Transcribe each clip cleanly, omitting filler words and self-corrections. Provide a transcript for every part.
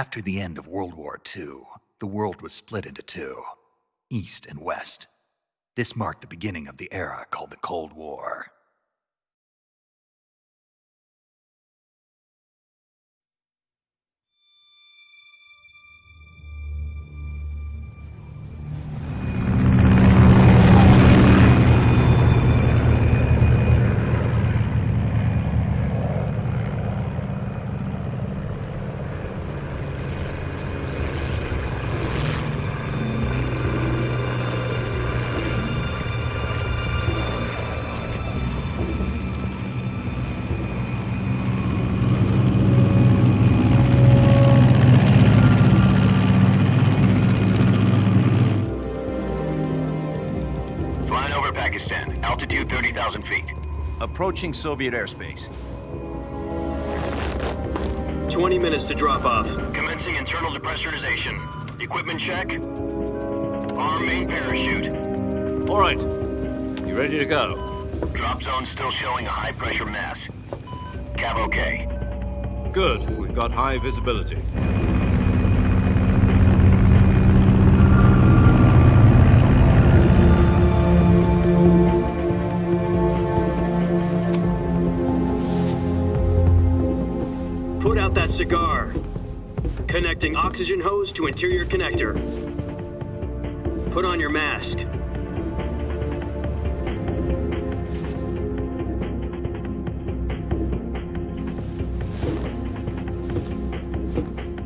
After the end of World War II, the world was split into two, East and West. This marked the beginning of the era called the Cold War. Altitude 30,000 feet. Approaching Soviet airspace. 20 minutes to drop off. Commencing internal depressurization. Equipment check. Arm main parachute. All right. You ready to go? Drop zone still showing a high pressure mass. Cav okay. Good. We've got high visibility. Put out that cigar. Connecting oxygen hose to interior connector. Put on your mask.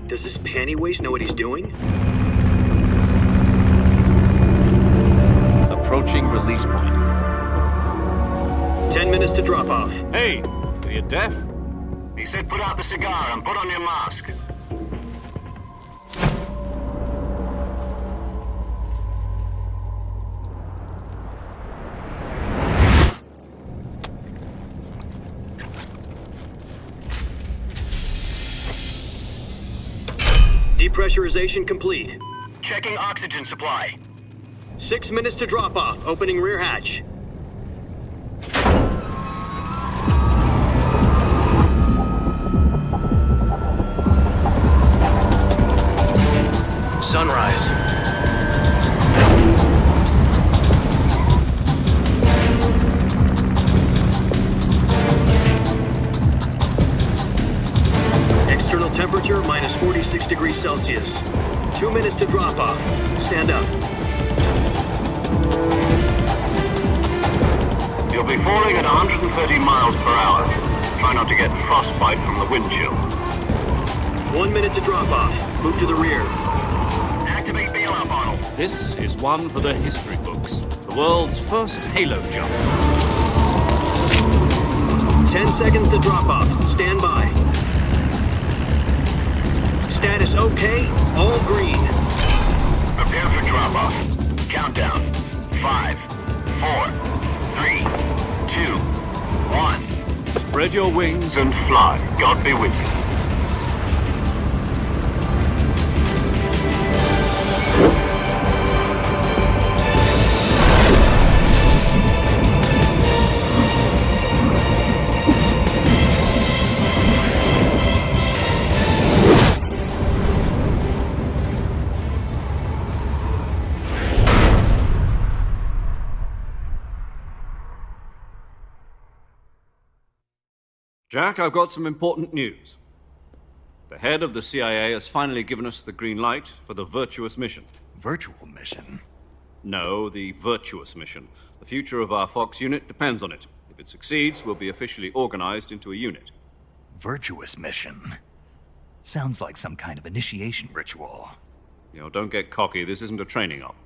Does this panty waste know what he's doing? Approaching release point. 10 minutes to drop off. Hey, are you deaf? He said put out the cigar and put on your mask. Depressurization complete. Checking oxygen supply. 6 minutes to drop off. Opening rear hatch. Sunrise. External temperature minus 46 degrees Celsius. 2 minutes to drop off. Stand up. You'll be falling at 130 miles per hour. Try not to get frostbite from the wind chill. 1 minute to drop off. Move to the rear. Activate bailout bottle. This is one for the history books. The world's first halo jump. 10 seconds to drop off. Stand by. Status okay. All green. Prepare for drop-off. Countdown. 5, 4, 3, 2, 1. Spread your wings And fly. God be with you. Jack, I've got some important news. The head of the CIA has finally given us the green light for the virtuous mission. Virtual mission? No, the virtuous mission. The future of our Fox unit depends on it. If it succeeds, we'll be officially organized into a unit. Virtuous mission? Sounds like some kind of initiation ritual. You know, don't get cocky. This isn't a training op.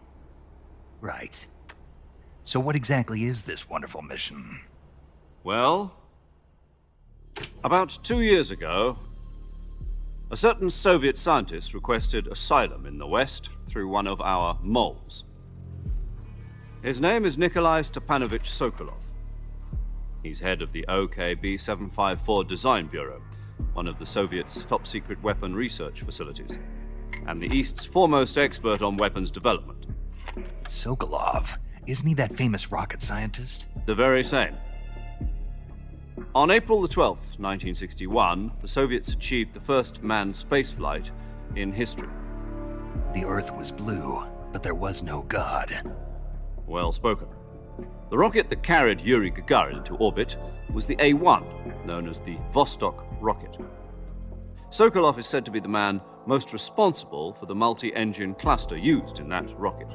Right. So what exactly is this wonderful mission? Well, about 2 years ago, a certain Soviet scientist requested asylum in the West through one of our moles. His name is Nikolai Stepanovich Sokolov. He's head of the OKB-754 Design Bureau, one of the Soviets' top-secret weapon research facilities, and the East's foremost expert on weapons development. Sokolov? Isn't he that famous rocket scientist? The very same. On April the 12th, 1961, the Soviets achieved the first manned spaceflight in history. The Earth was blue, but there was no God. Well spoken. The rocket that carried Yuri Gagarin into orbit was the A-1, known as the Vostok rocket. Sokolov is said to be the man most responsible for the multi-engine cluster used in that rocket.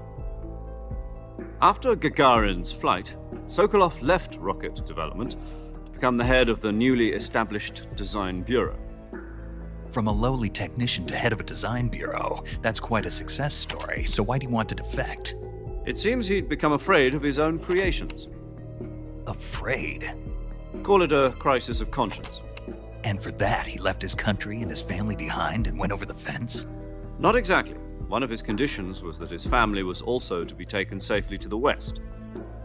After Gagarin's flight, Sokolov left rocket development to become the head of the newly established Design Bureau. From a lowly technician to head of a design bureau, that's quite a success story, so why do you want to defect? It seems he'd become afraid of his own creations. Afraid? Call it a crisis of conscience. And for that, he left his country and his family behind and went over the fence? Not exactly. One of his conditions was that his family was also to be taken safely to the west.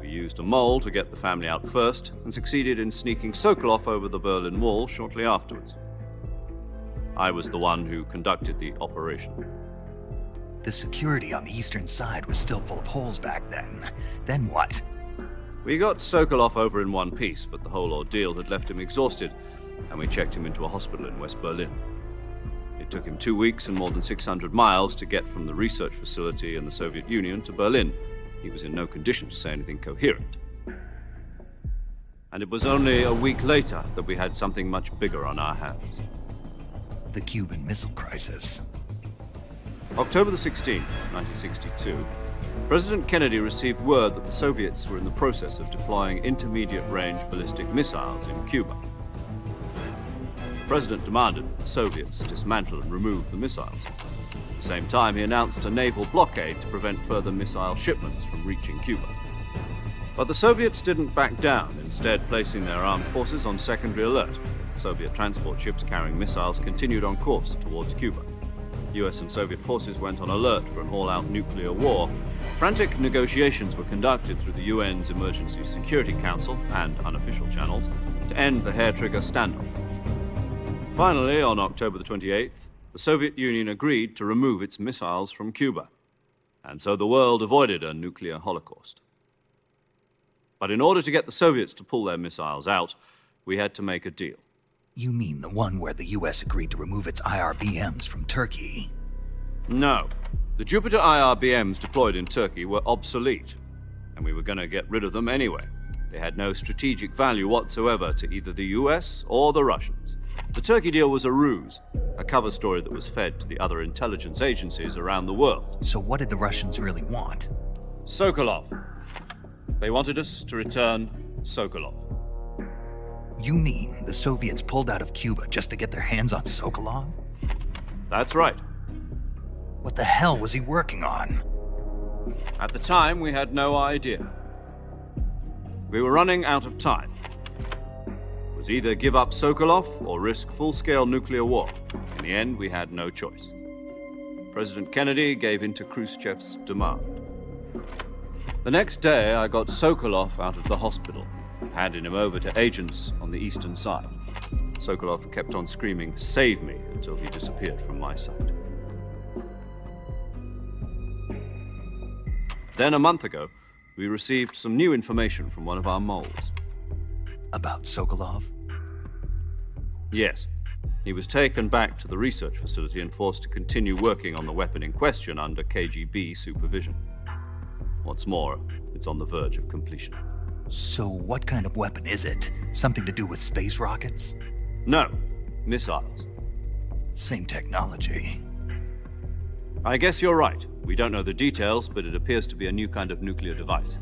We used a mole to get the family out first and succeeded in sneaking Sokolov over the Berlin Wall shortly afterwards. I was the one who conducted the operation. The security on the eastern side was still full of holes back then. Then what? We got Sokolov over in one piece, but the whole ordeal had left him exhausted, and we checked him into a hospital in West Berlin. It took him 2 weeks and more than 600 miles to get from the research facility in the Soviet Union to Berlin. He was in no condition to say anything coherent. And it was only a week later that we had something much bigger on our hands. The Cuban Missile Crisis. October the 16th, 1962, President Kennedy received word that the Soviets were in the process of deploying intermediate-range ballistic missiles in Cuba. The president demanded that the Soviets dismantle and remove the missiles. At the same time, he announced a naval blockade to prevent further missile shipments from reaching Cuba. But the Soviets didn't back down, instead placing their armed forces on secondary alert. Soviet transport ships carrying missiles continued on course towards Cuba. US and Soviet forces went on alert for an all-out nuclear war. Frantic negotiations were conducted through the UN's Emergency Security Council and unofficial channels to end the hair-trigger standoff. Finally, on October the 28th, the Soviet Union agreed to remove its missiles from Cuba. And so the world avoided a nuclear holocaust. But in order to get the Soviets to pull their missiles out, we had to make a deal. You mean the one where the US agreed to remove its IRBMs from Turkey? No. The Jupiter IRBMs deployed in Turkey were obsolete, and we were going to get rid of them anyway. They had no strategic value whatsoever to either the US or the Russians. The Turkey deal was a ruse, a cover story that was fed to the other intelligence agencies around the world. So what did the Russians really want? Sokolov. They wanted us to return Sokolov. You mean the Soviets pulled out of Cuba just to get their hands on Sokolov? That's right. What the hell was he working on? At the time, we had no idea. We were running out of time. It was either give up Sokolov or risk full-scale nuclear war. In the end, we had no choice. President Kennedy gave in to Khrushchev's demand. The next day, I got Sokolov out of the hospital, handing him over to agents on the eastern side. Sokolov kept on screaming, "Save me," until he disappeared from my sight. Then a month ago, we received some new information from one of our moles. About Sokolov? Yes. He was taken back to the research facility and forced to continue working on the weapon in question under KGB supervision. What's more, it's on the verge of completion. So what kind of weapon is it? Something to do with space rockets? No, missiles. Same technology. I guess you're right. We don't know the details, but it appears to be a new kind of nuclear device.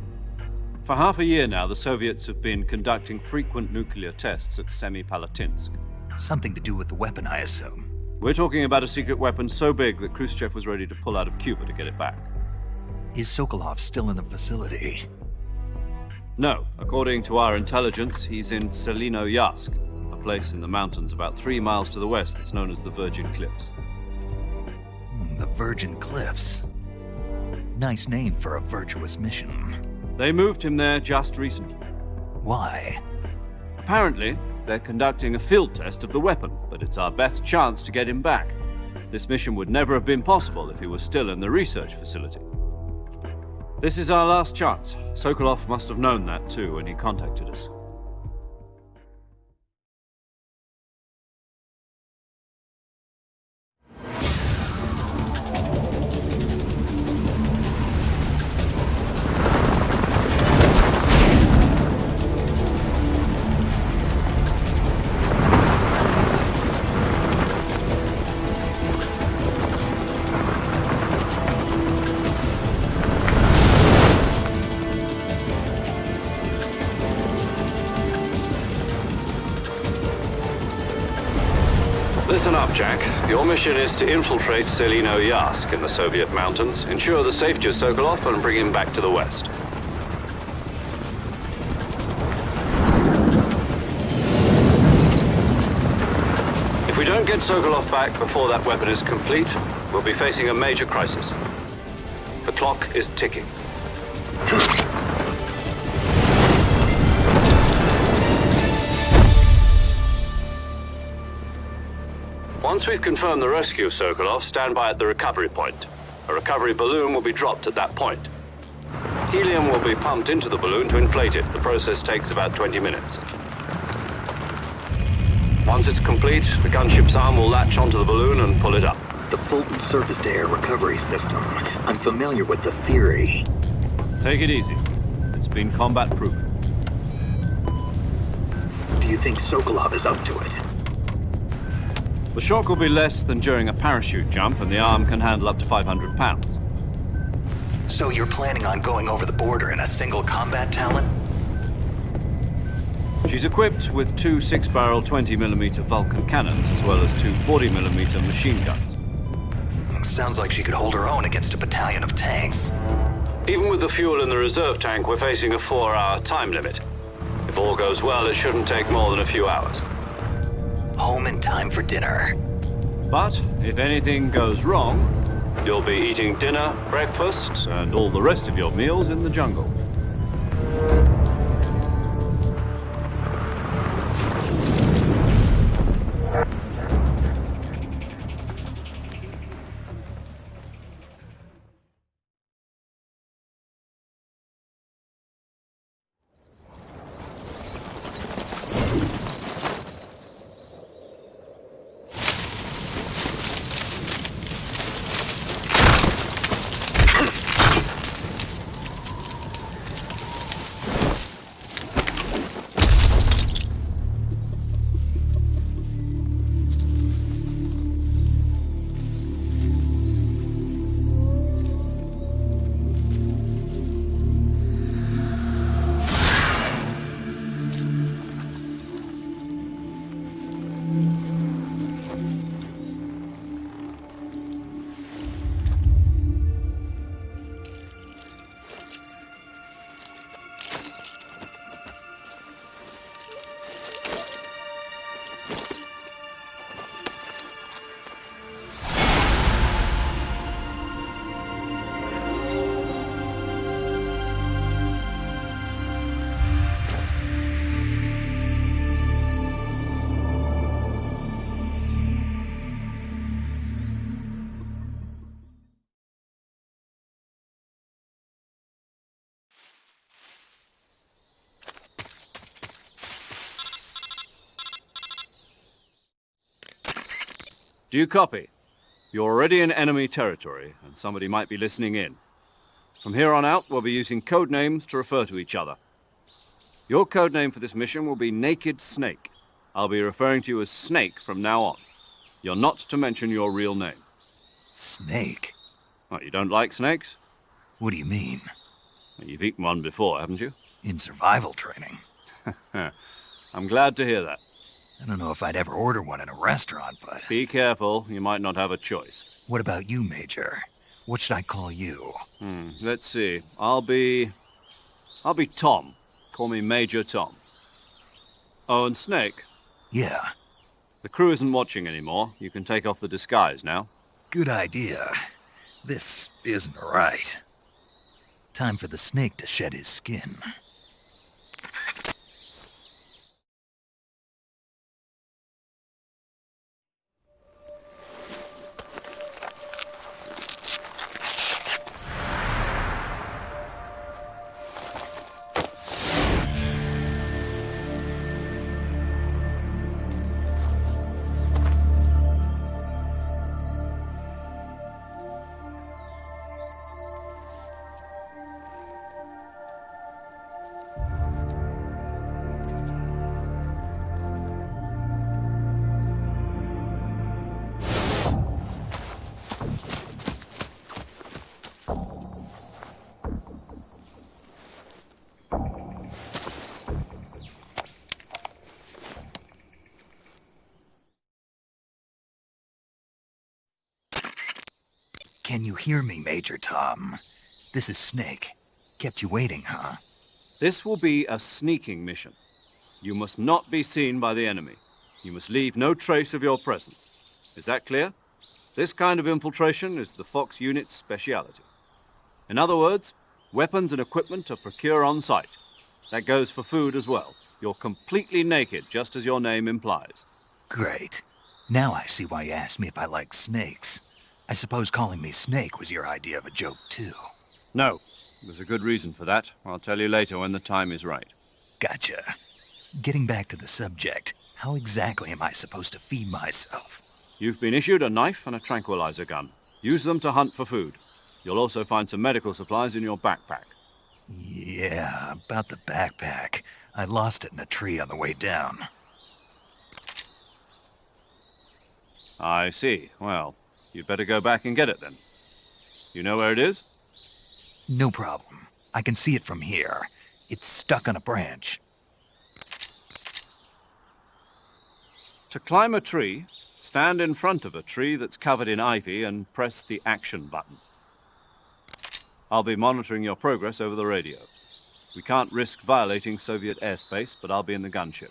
For half a year now, the Soviets have been conducting frequent nuclear tests at Semipalatinsk. Something to do with the weapon, I assume. We're talking about a secret weapon so big that Khrushchev was ready to pull out of Cuba to get it back. Is Sokolov still in the facility? No. According to our intelligence, he's in Selinoyarsk, a place in the mountains about 3 miles to the west that's known as the Virgin Cliffs. The Virgin Cliffs. Nice name for a virtuous mission. They moved him there just recently. Why? Apparently, they're conducting a field test of the weapon, but it's our best chance to get him back. This mission would never have been possible if he was still in the research facility. This is our last chance. Sokolov must have known that too when he contacted us. up, Jack. Your mission is to infiltrate Selino Yask in the Soviet mountains, ensure the safety of Sokolov, and bring him back to the West. If we don't get Sokolov back before that weapon is complete, we'll be facing a major crisis. The clock is ticking. Once we've confirmed the rescue of Sokolov, stand by at the recovery point. A recovery balloon will be dropped at that point. Helium will be pumped into the balloon to inflate it. The process takes about 20 minutes. Once it's complete, the gunship's arm will latch onto the balloon and pull it up. The Fulton surface-to-air recovery system. I'm familiar with the theory. Take it easy. It's been combat-proven. Do you think Sokolov is up to it? The shock will be less than during a parachute jump, and the arm can handle up to 500 pounds. So you're planning on going over the border in a single combat Talon? She's equipped with two 6-barrel 20mm Vulcan cannons, as well as two 40mm machine guns. Sounds like she could hold her own against a battalion of tanks. Even with the fuel in the reserve tank, we're facing a 4-hour time limit. If all goes well, it shouldn't take more than a few hours. Home in time for dinner. But if anything goes wrong, you'll be eating dinner, breakfast, and all the rest of your meals in the jungle. Do you copy? You're already in enemy territory, and somebody might be listening in. From here on out, we'll be using code names to refer to each other. Your code name for this mission will be Naked Snake. I'll be referring to you as Snake from now on. You're not to mention your real name. Snake? What, you don't like snakes? What do you mean? Well, you've eaten one before, haven't you? In survival training. I'm glad to hear that. I don't know if I'd ever order one in a restaurant, but... Be careful, you might not have a choice. What about you, Major? What should I call you? Let's see. I'll be Tom. Call me Major Tom. Oh, and Snake? Yeah. The crew isn't watching anymore. You can take off the disguise now. Good idea. This isn't right. Time for the snake to shed his skin. Can you hear me, Major Tom? This is Snake. Kept you waiting, huh? This will be a sneaking mission. You must not be seen by the enemy. You must leave no trace of your presence. Is that clear? This kind of infiltration is the Fox unit's speciality. In other words, weapons and equipment are procured on site. That goes for food as well. You're completely naked, just as your name implies. Great. Now I see why you asked me if I like snakes. I suppose calling me Snake was your idea of a joke, too. No, there's a good reason for that. I'll tell you later when the time is right. Gotcha. Getting back to the subject, how exactly am I supposed to feed myself? You've been issued a knife and a tranquilizer gun. Use them to hunt for food. You'll also find some medical supplies in your backpack. Yeah, about the backpack. I lost it in a tree on the way down. I see. Well, you'd better go back and get it then. You know where it is? No problem. I can see it from here. It's stuck on a branch. To climb a tree, stand in front of a tree that's covered in ivy and press the action button. I'll be monitoring your progress over the radio. We can't risk violating Soviet airspace, but I'll be in the gunship.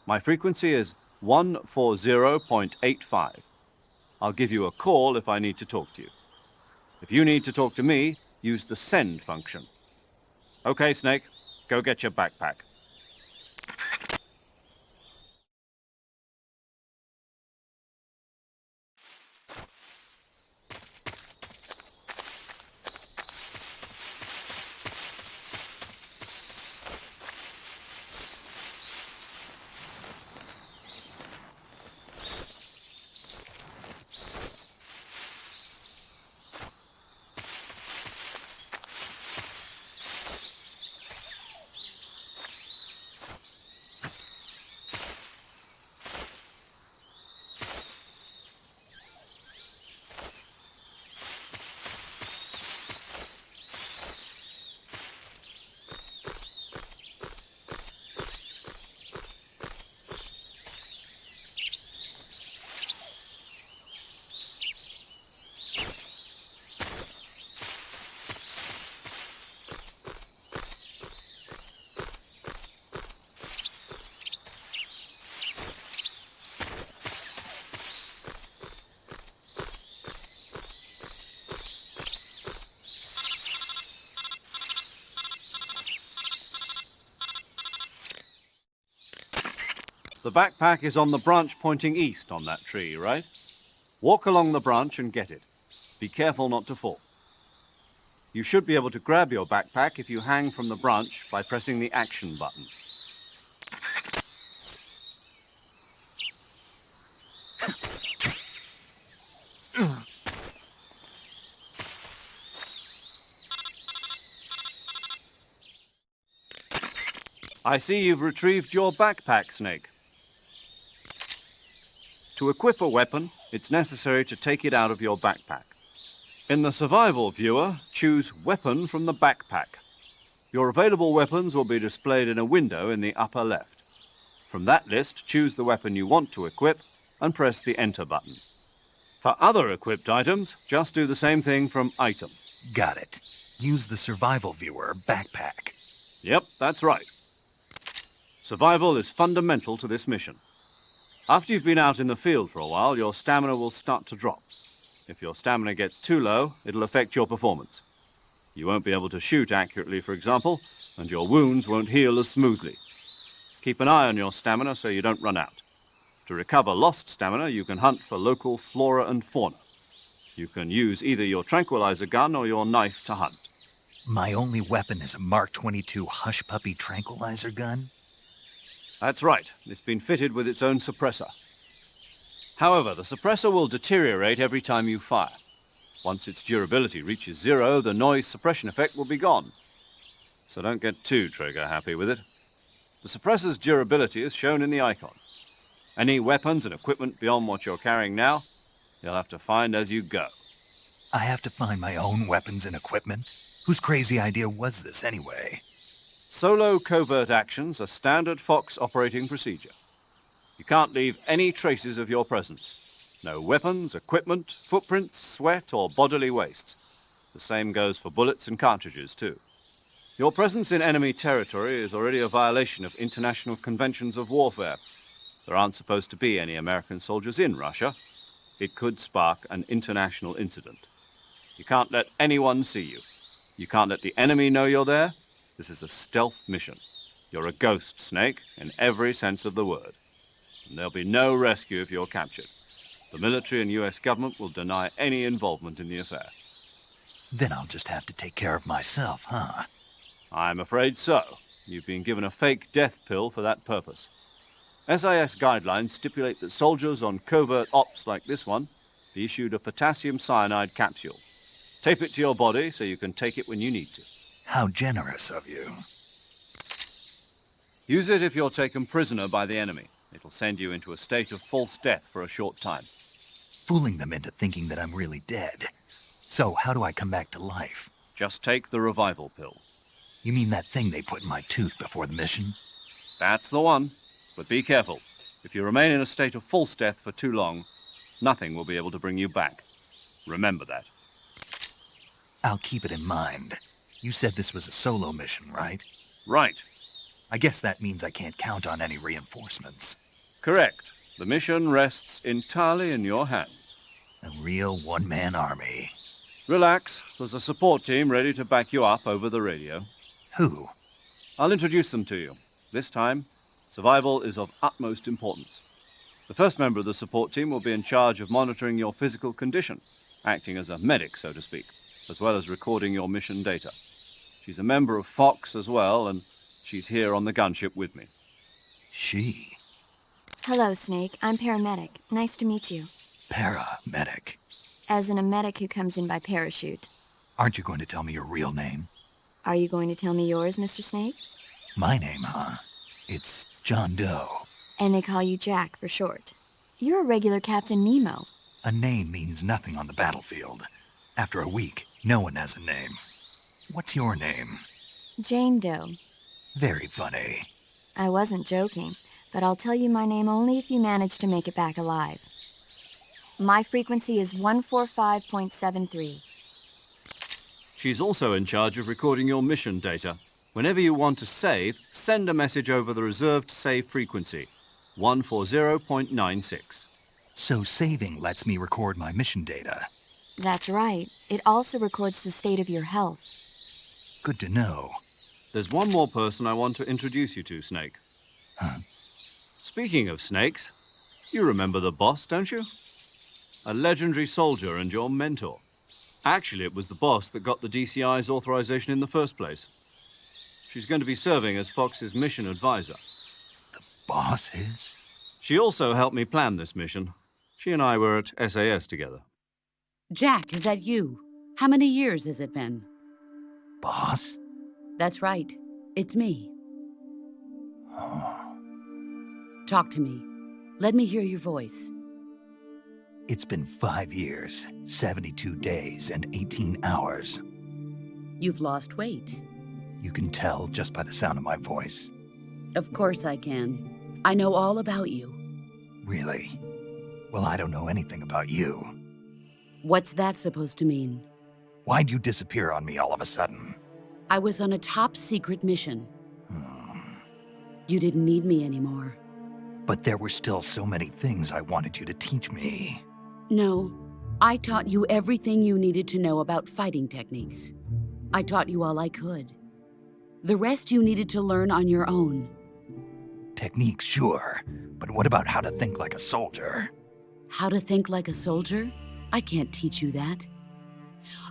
My frequency is 140.85. I'll give you a call if I need to talk to you. If you need to talk to me, use the send function. Okay, Snake, go get your backpack. The backpack is on the branch pointing east on that tree, right? Walk along the branch and get it. Be careful not to fall. You should be able to grab your backpack if you hang from the branch by pressing the action button. I see you've retrieved your backpack, Snake. To equip a weapon, it's necessary to take it out of your backpack. In the survival viewer, choose Weapon from the backpack. Your available weapons will be displayed in a window in the upper left. From that list, choose the weapon you want to equip and press the Enter button. For other equipped items, just do the same thing from Item. Got it. Use the survival viewer backpack. Yep, that's right. Survival is fundamental to this mission. After you've been out in the field for a while, your stamina will start to drop. If your stamina gets too low, it'll affect your performance. You won't be able to shoot accurately, for example, and your wounds won't heal as smoothly. Keep an eye on your stamina so you don't run out. To recover lost stamina, you can hunt for local flora and fauna. You can use either your tranquilizer gun or your knife to hunt. My only weapon is a Mark 22 Hush Puppy tranquilizer gun? That's right. It's been fitted with its own suppressor. However, the suppressor will deteriorate every time you fire. Once its durability reaches 0, the noise suppression effect will be gone. So don't get too trigger-happy with it. The suppressor's durability is shown in the icon. Any weapons and equipment beyond what you're carrying now, you'll have to find as you go. I have to find my own weapons and equipment? Whose crazy idea was this, anyway? Solo covert actions are standard Fox operating procedure. You can't leave any traces of your presence. No weapons, equipment, footprints, sweat, or bodily waste. The same goes for bullets and cartridges, too. Your presence in enemy territory is already a violation of international conventions of warfare. There aren't supposed to be any American soldiers in Russia. It could spark an international incident. You can't let anyone see you. You can't let the enemy know you're there. This is a stealth mission. You're a ghost, Snake, in every sense of the word. And there'll be no rescue if you're captured. The military and US government will deny any involvement in the affair. Then I'll just have to take care of myself, huh? I'm afraid so. You've been given a fake death pill for that purpose. SIS guidelines stipulate that soldiers on covert ops like this one be issued a potassium cyanide capsule. Tape it to your body so you can take it when you need to. How generous of you. Use it if you're taken prisoner by the enemy. It'll send you into a state of false death for a short time. Fooling them into thinking that I'm really dead. So, how do I come back to life? Just take the revival pill. You mean that thing they put in my tooth before the mission? That's the one. But be careful. If you remain in a state of false death for too long, nothing will be able to bring you back. Remember that. I'll keep it in mind. You said this was a solo mission, right? Right. I guess that means I can't count on any reinforcements. Correct. The mission rests entirely in your hands. A real one-man army. Relax. There's a support team ready to back you up over the radio. Who? I'll introduce them to you. This time, survival is of utmost importance. The first member of the support team will be in charge of monitoring your physical condition, acting as a medic, so to speak, as well as recording your mission data. She's a member of Fox as well, and she's here on the gunship with me. She? Hello, Snake. I'm paramedic. Nice to meet you. Paramedic. As in a medic who comes in by parachute. Aren't you going to tell me your real name? Are you going to tell me yours, Mr. Snake? My name, huh? It's John Doe. And they call you Jack for short. You're a regular Captain Nemo. A name means nothing on the battlefield. After a week, no one has a name. What's your name? Jane Doe. Very funny. I wasn't joking, but I'll tell you my name only if you manage to make it back alive. My frequency is 145.73. She's also in charge of recording your mission data. Whenever you want to save, send a message over the reserved save frequency, 140.96. So saving lets me record my mission data. That's right. It also records the state of your health. Good to know. There's one more person I want to introduce you to, Snake. Huh? Speaking of snakes, you remember the boss, don't you? A legendary soldier and your mentor. Actually, it was the boss that got the DCI's authorization in the first place. She's going to be serving as Fox's mission advisor. The boss is? She also helped me plan this mission. She and I were at SAS together. Jack, is that you? How many years has it been? Boss? That's right. It's me. Oh. Talk to me. Let me hear your voice. It's been 5 years, 72 days, and 18 hours. You've lost weight. You can tell just by the sound of my voice. Of course I can. I know all about you. Really? Well, I don't know anything about you. What's that supposed to mean? Why'd you disappear on me all of a sudden? I was on a top-secret mission. You didn't need me anymore. But there were still so many things I wanted you to teach me. No, I taught you everything you needed to know about fighting techniques. I taught you all I could. The rest you needed to learn on your own. Techniques, sure. But what about how to think like a soldier? How to think like a soldier? I can't teach you that.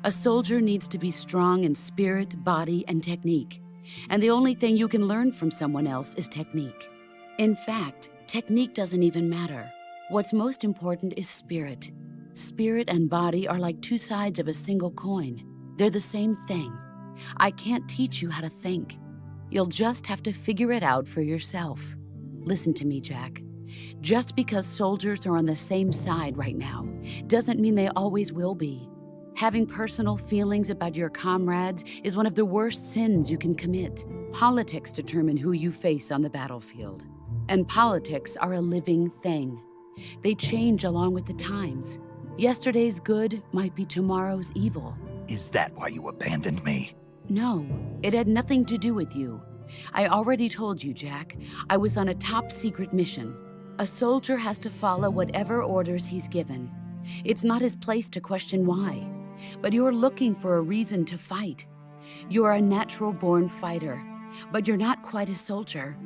A soldier needs to be strong in spirit, body, and technique. And the only thing you can learn from someone else is technique. In fact, technique doesn't even matter. What's most important is spirit. Spirit and body are like two sides of a single coin. They're the same thing. I can't teach you how to think. You'll just have to figure it out for yourself. Listen to me, Jack. Just because soldiers are on the same side right now doesn't mean they always will be. Having personal feelings about your comrades is one of the worst sins you can commit. Politics determine who you face on the battlefield. And politics are a living thing. They change along with the times. Yesterday's good might be tomorrow's evil. Is that why you abandoned me? No, it had nothing to do with you. I already told you, Jack. I was on a top-secret mission. A soldier has to follow whatever orders he's given. It's not his place to question why. But you're looking for a reason to fight. You're a natural-born fighter, but you're not quite a soldier.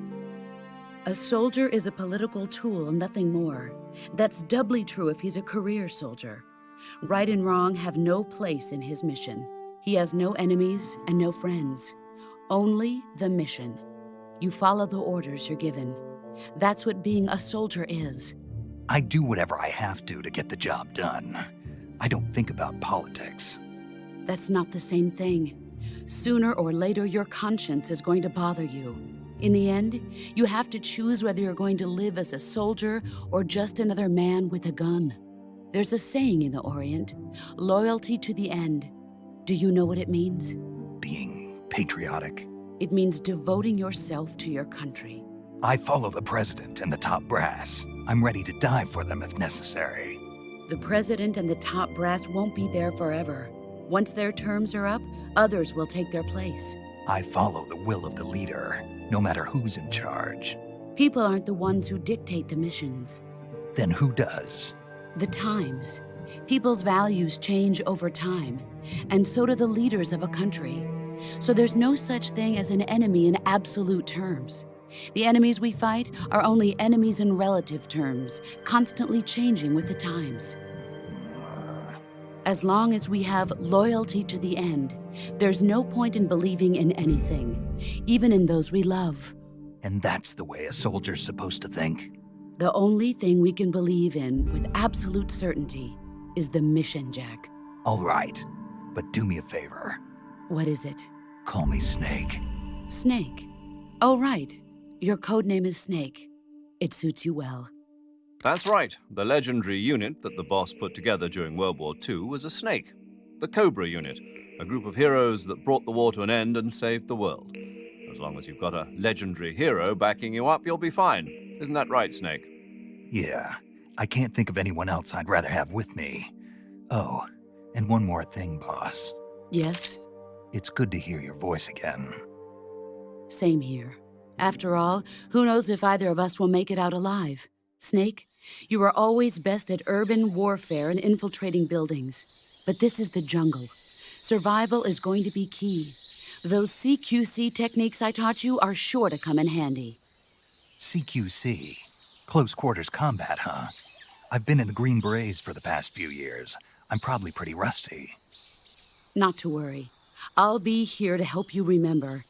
A soldier is a political tool, nothing more. That's doubly true if he's a career soldier. Right and wrong have no place in his mission. He has no enemies and no friends. Only the mission. You follow the orders you're given. That's what being a soldier is. I do whatever I have to get the job done. I don't think about politics. That's not the same thing. Sooner or later, your conscience is going to bother you. In the end, you have to choose whether you're going to live as a soldier or just another man with a gun. There's a saying in the Orient, loyalty to the end. Do you know what it means? Being patriotic. It means devoting yourself to your country. I follow the president and the top brass. I'm ready to die for them if necessary. The president and the top brass won't be there forever. Once their terms are up, others will take their place. I follow the will of the leader, no matter who's in charge. People aren't the ones who dictate the missions. Then who does? The times. People's values change over time, and so do the leaders of a country. So there's no such thing as an enemy in absolute terms. The enemies we fight are only enemies in relative terms, constantly changing with the times. As long as we have loyalty to the end, there's no point in believing in anything, even in those we love. And that's the way a soldier's supposed to think? The only thing we can believe in with absolute certainty is the mission, Jack. All right, but do me a favor. What is it? Call me Snake. Snake. Oh, right. Your code name is Snake. It suits you well. That's right. The legendary unit that the boss put together during World War II was a snake. The Cobra unit, a group of heroes that brought the war to an end and saved the world. As long as you've got a legendary hero backing you up, you'll be fine. Isn't that right, Snake? Yeah, I can't think of anyone else I'd rather have with me. Oh, and one more thing, boss. Yes? It's good to hear your voice again. Same here. After all, who knows if either of us will make it out alive? Snake, you are always best at urban warfare and infiltrating buildings. But this is the jungle. Survival is going to be key. Those CQC techniques I taught you are sure to come in handy. CQC? Close quarters combat, huh? I've been in the Green Berets for the past few years. I'm probably pretty rusty. Not to worry. I'll be here to help you remember.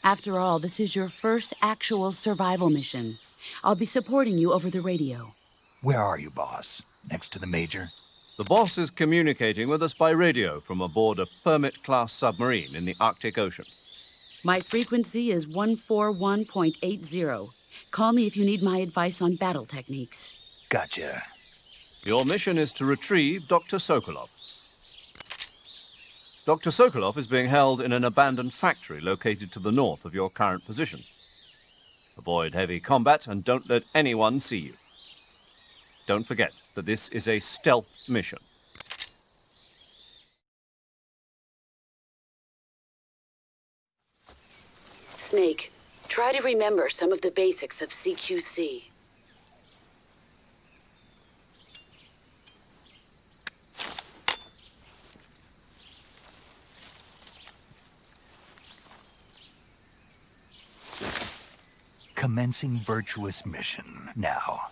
After all, this is your first actual survival mission. I'll be supporting you over the radio. Where are you, boss? Next to the Major? The boss is communicating with us by radio from aboard a Permit-class submarine in the Arctic Ocean. My frequency is 141.80. Call me if you need my advice on battle techniques. Gotcha. Your mission is to retrieve Dr. Sokolov. Dr. Sokolov is being held in an abandoned factory located to the north of your current position. Avoid heavy combat and don't let anyone see you. Don't forget that this is a stealth mission. Snake, try to remember some of the basics of CQC. Commencing virtuous mission now.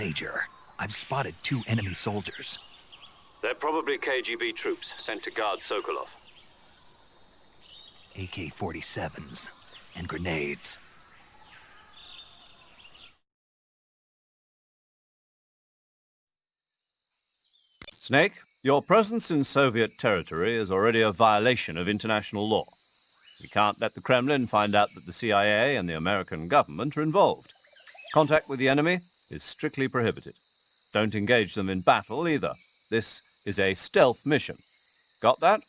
Major. I've spotted 2 enemy soldiers. They're probably KGB troops sent to guard Sokolov. AK-47s and grenades. Snake, your presence in Soviet territory is already a violation of international law. We can't let the Kremlin find out that the CIA and the American government are involved. Contact with the enemy is strictly prohibited. Don't engage them in battle either. This is a stealth mission. Got that?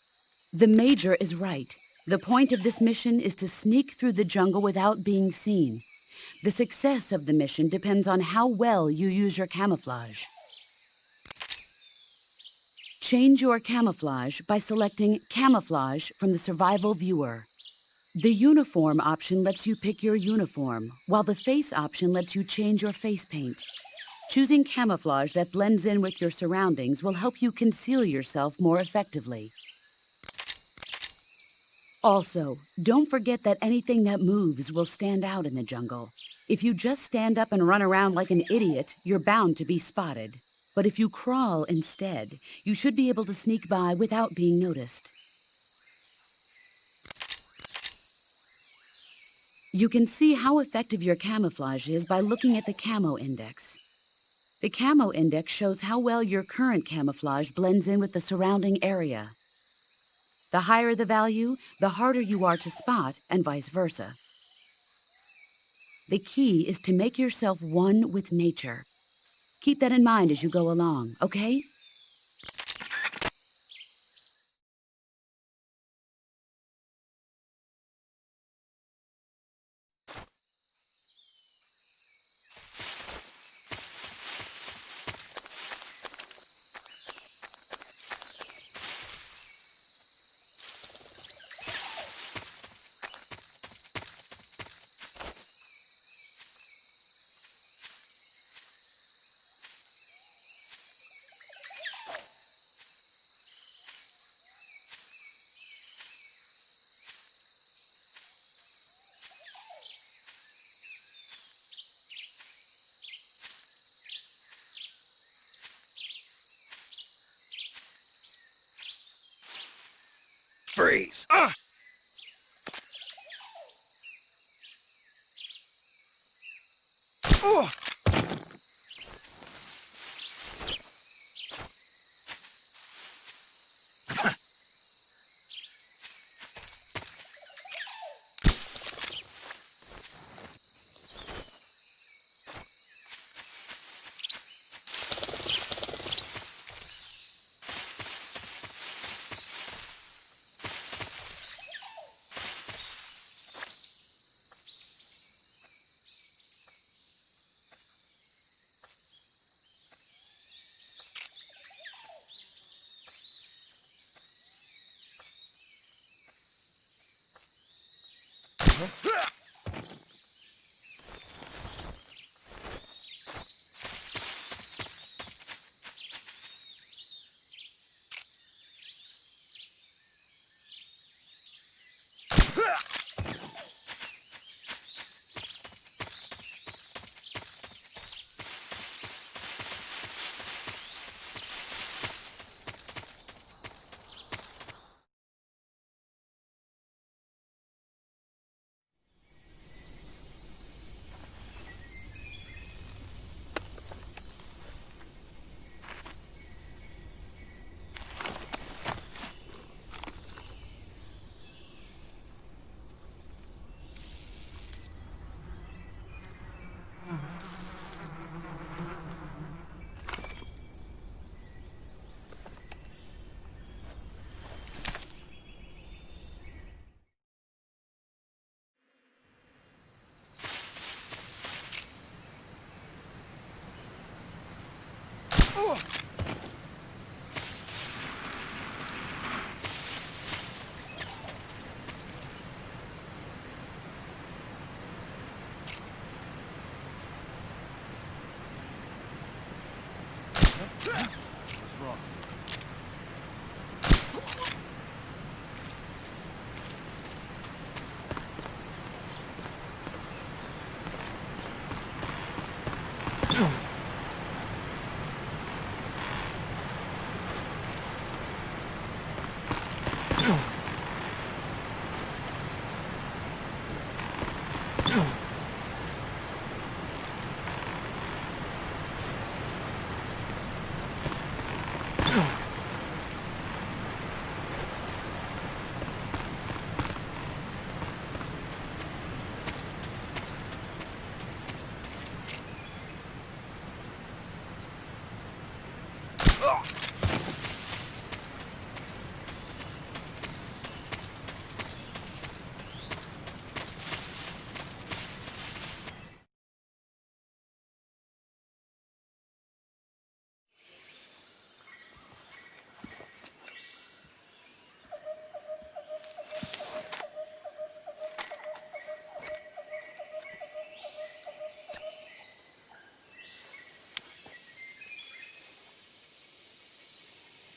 The Major is right. The point of this mission is to sneak through the jungle without being seen. The success of the mission depends on how well you use your camouflage. Change your camouflage by selecting Camouflage from the Survival Viewer. The Uniform option lets you pick your uniform, while the Face option lets you change your face paint. Choosing camouflage that blends in with your surroundings will help you conceal yourself more effectively. Also, don't forget that anything that moves will stand out in the jungle. If you just stand up and run around like an idiot, you're bound to be spotted. But if you crawl instead, you should be able to sneak by without being noticed. You can see how effective your camouflage is by looking at the Camo Index. The Camo Index shows how well your current camouflage blends in with the surrounding area. The higher the value, the harder you are to spot, and vice versa. The key is to make yourself one with nature. Keep that in mind as you go along, okay? Freeze!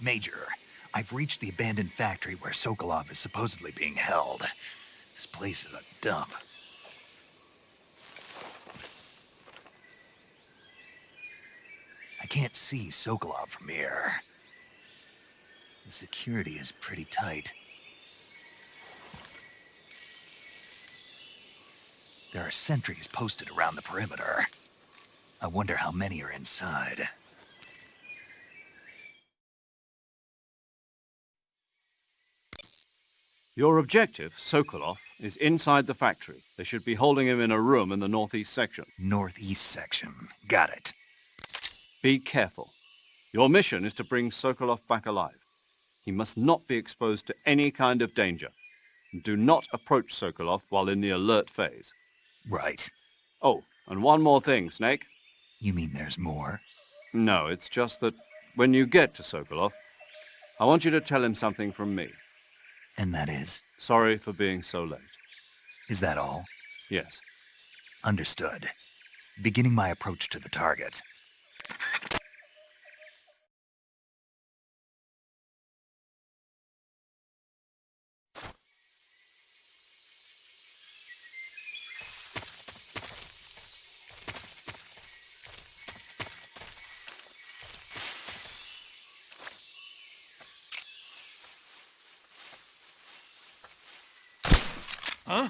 Major, I've reached the abandoned factory where Sokolov is supposedly being held. This place is a dump. I can't see Sokolov from here. The security is pretty tight. There are sentries posted around the perimeter. I wonder how many are inside. Your objective, Sokolov, is inside the factory. They should be holding him in a room in the northeast section. Northeast section. Got it. Be careful. Your mission is to bring Sokolov back alive. He must not be exposed to any kind of danger. Do not approach Sokolov while in the alert phase. Right. Oh, and one more thing, Snake. You mean there's more? No, it's just that when you get to Sokolov, I want you to tell him something from me. And that is? Sorry for being so late. Is that all? Yes. Understood. Beginning my approach to the target. Huh?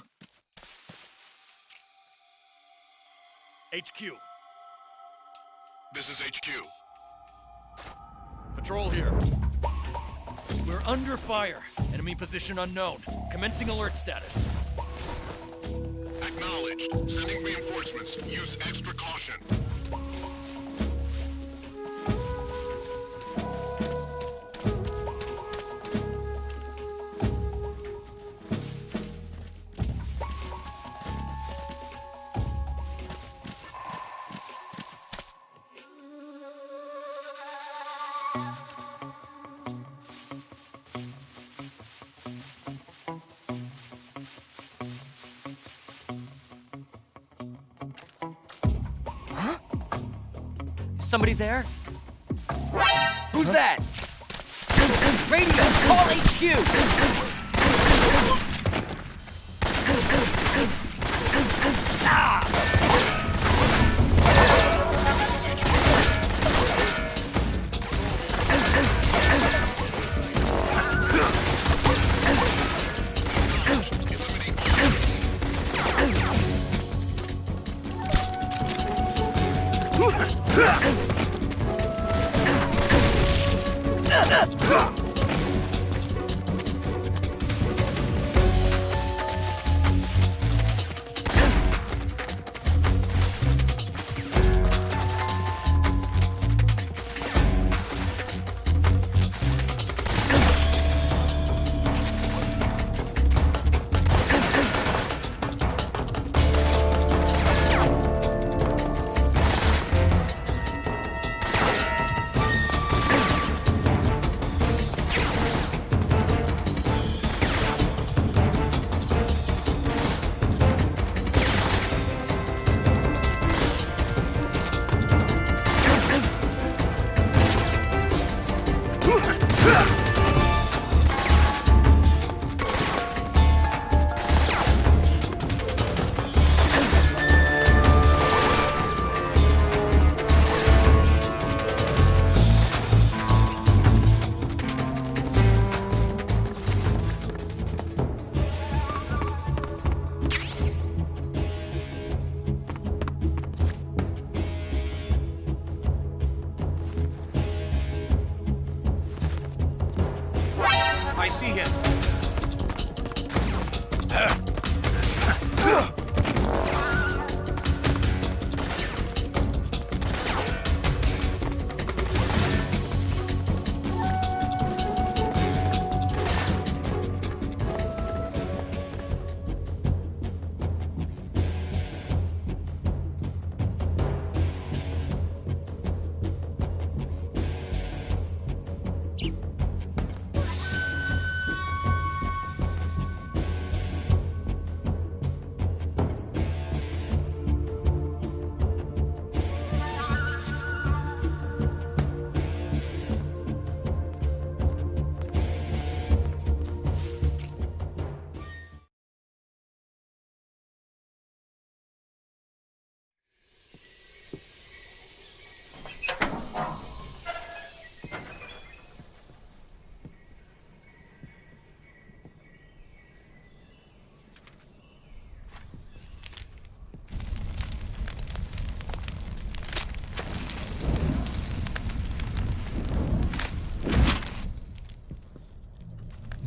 HQ. This is HQ. Patrol here. We're under fire. Enemy position unknown. Commencing alert status. Acknowledged. Sending reinforcements. Use extra caution. Somebody there? Who's that? Radio, call HQ!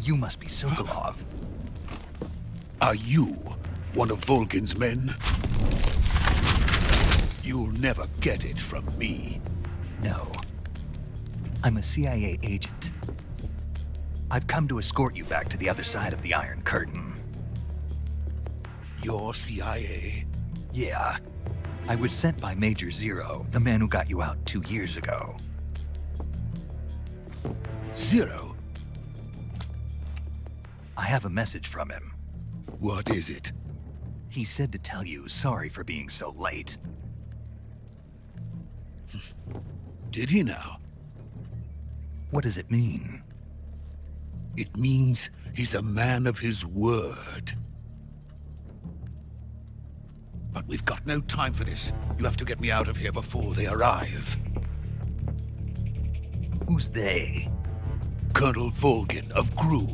You must be Sokolov. Are you one of Volgin's men? You'll never get it from me. No. I'm a CIA agent. I've come to escort you back to the other side of the Iron Curtain. You're CIA? Yeah. I was sent by Major Zero, the man who got you out 2 years ago. Zero? I have a message from him. What is it? He said to tell you sorry for being so late. Did he now? What does it mean? It means he's a man of his word. But we've got no time for this. You have to get me out of here before they arrive. Who's they? Colonel Volgin of GRU.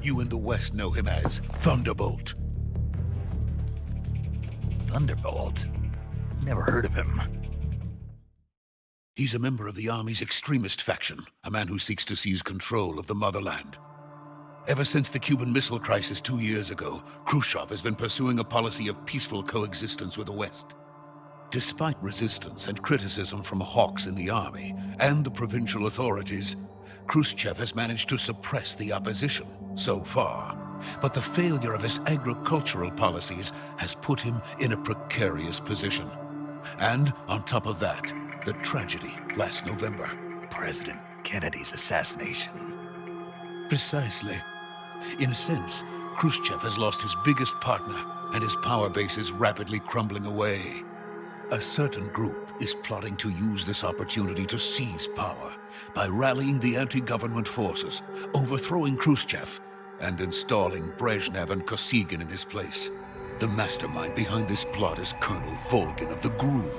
You in the West know him as Thunderbolt. Thunderbolt? Never heard of him. He's a member of the Army's extremist faction, a man who seeks to seize control of the motherland. Ever since the Cuban Missile Crisis 2 years ago, Khrushchev has been pursuing a policy of peaceful coexistence with the West. Despite resistance and criticism from hawks in the army and the provincial authorities, Khrushchev has managed to suppress the opposition so far. But the failure of his agricultural policies has put him in a precarious position. And on top of that, the tragedy last November. President Kennedy's assassination. Precisely. In a sense, Khrushchev has lost his biggest partner, and his power base is rapidly crumbling away. A certain group is plotting to use this opportunity to seize power by rallying the anti-government forces, overthrowing Khrushchev, and installing Brezhnev and Kosygin in his place. The mastermind behind this plot is Colonel Volgin of the GRU.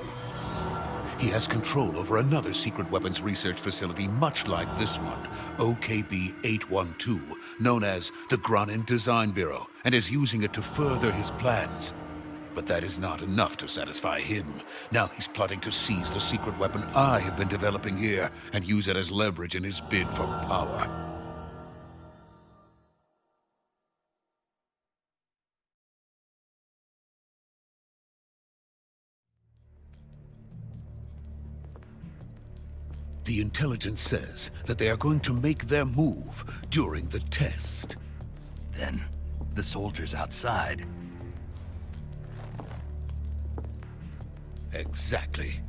He has control over another secret weapons research facility much like this one, OKB-812, known as the Granin Design Bureau, and is using it to further his plans. But that is not enough to satisfy him. Now he's plotting to seize the secret weapon I have been developing here and use it as leverage in his bid for power. The intelligence says that they are going to make their move during the test. Then, the soldiers outside. Exactly.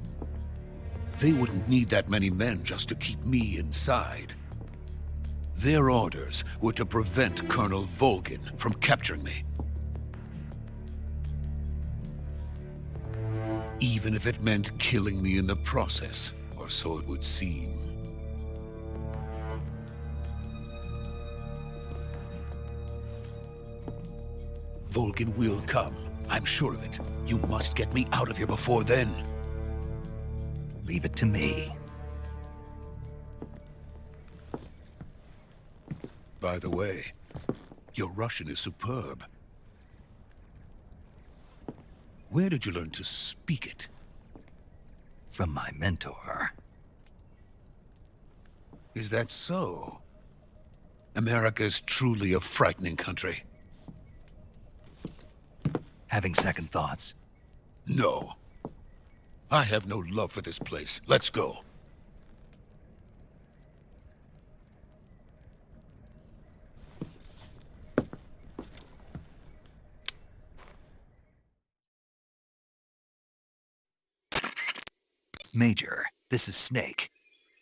They wouldn't need that many men just to keep me inside. Their orders were to prevent Colonel Volgin from capturing me. Even if it meant killing me in the process. Or so it would seem. Volgin will come. I'm sure of it. You must get me out of here before then. Leave it to me. By the way, your Russian is superb. Where did you learn to speak it? From my mentor. Is that so? America is truly a frightening country. Having second thoughts? No. I have no love for this place. Let's go. Major, this is Snake.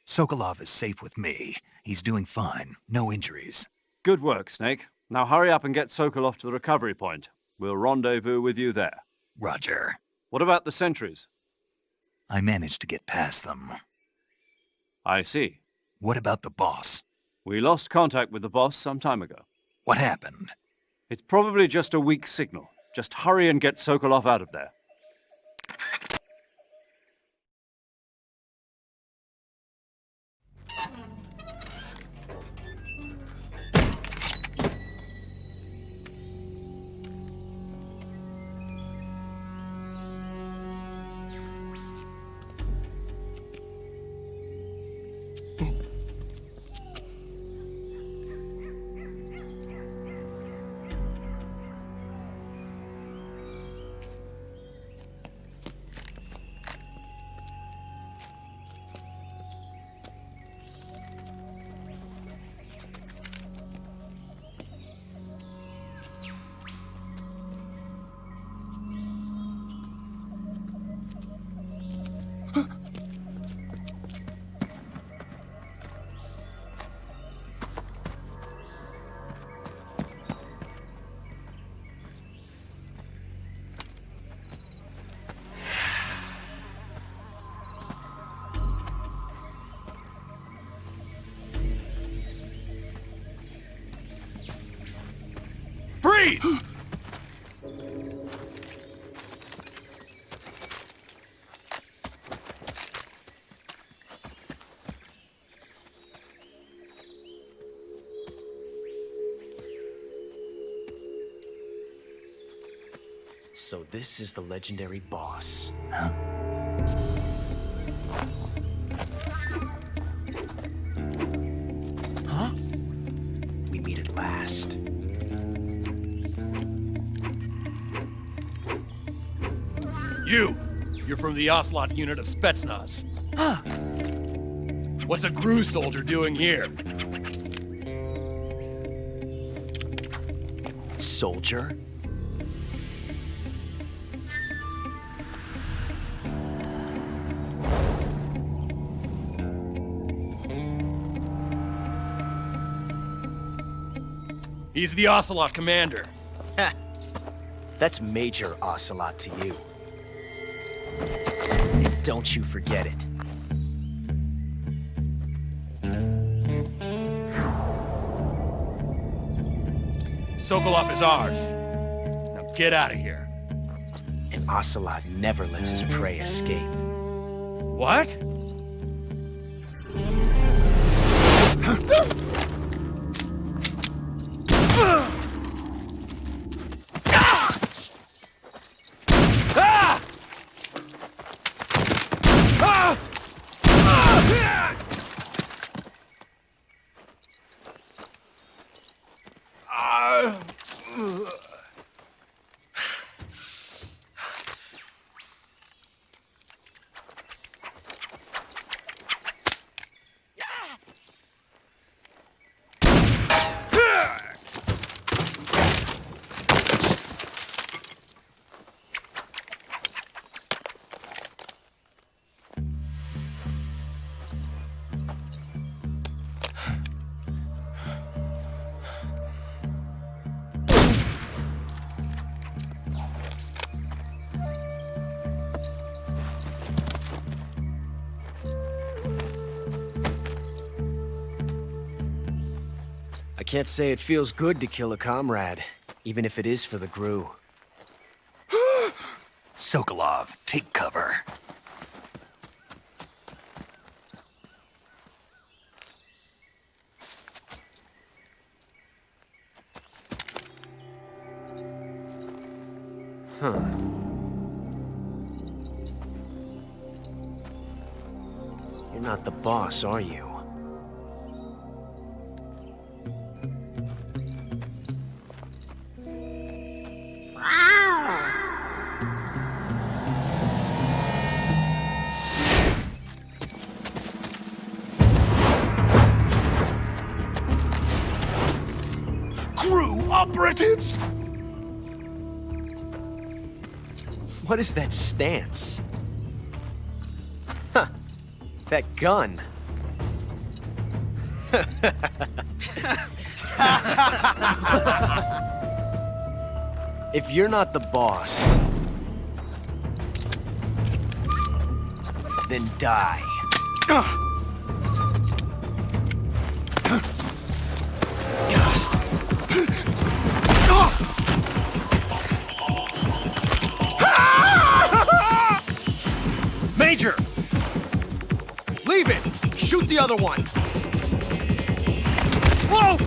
Sokolov is safe with me. He's doing fine. No injuries. Good work, Snake. Now hurry up and get Sokolov to the recovery point. We'll rendezvous with you there. Roger. What about the sentries? I managed to get past them. I see. What about the boss? We lost contact with the boss some time ago. What happened? It's probably just a weak signal. Just hurry and get Sokolov out of there. Freeze! So this is the legendary boss. Huh? We meet at last. You're from the Ocelot unit of Spetsnaz. Huh. What's a GRU soldier doing here? Soldier? He's the Ocelot commander. Ha! That's Major Ocelot to you. And don't you forget it. Sokolov is ours. Now get out of here. And Ocelot never lets his prey escape. What? I can't say it feels good to kill a comrade, even if it is for the GRU. Sokolov, take cover. Huh. You're not the boss, are you? GRU operatives! What is that stance? Huh. That gun. If you're not the boss, then die. Major! Leave it! Shoot the other one! Whoa!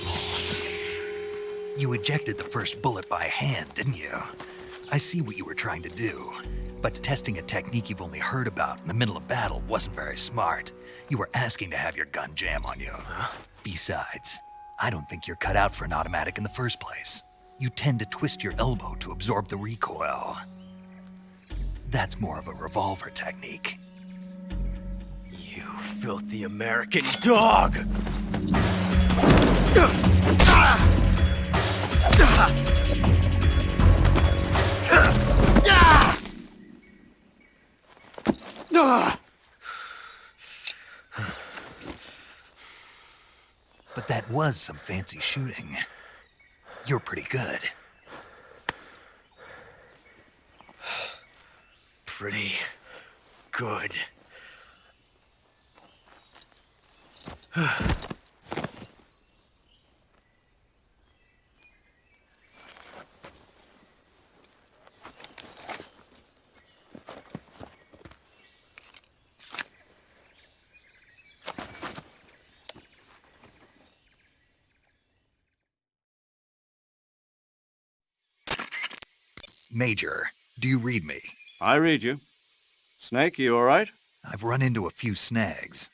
example. You ejected the first bullet by hand, didn't you? I see what you were trying to do, but testing a technique you've only heard about in the middle of battle wasn't very smart. You were asking to have your gun jam on you. Besides, I don't think you're cut out for an automatic in the first place. You tend to twist your elbow to absorb the recoil. That's more of a revolver technique. You filthy American dog! But that was some fancy shooting. You're pretty good. Pretty good. Major, do you read me? I read you. Snake, you all right? I've run into a few snags.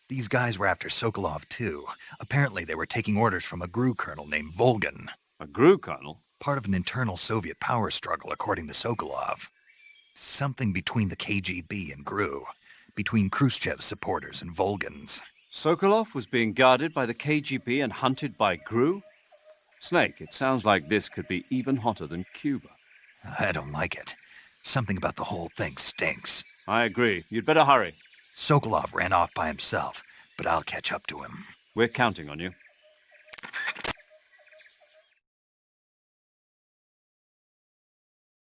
These guys were after Sokolov too. Apparently they were taking orders from a GRU colonel named Volgan. A GRU colonel? Part of an internal Soviet power struggle, according to Sokolov. Something between the KGB and GRU. Between Khrushchev's supporters and Volgan's. Sokolov was being guarded by the KGB and hunted by GRU? Snake, it sounds like this could be even hotter than Cuba. I don't like it. Something about the whole thing stinks. I agree. You'd better hurry. Sokolov ran off by himself, but I'll catch up to him. We're counting on you.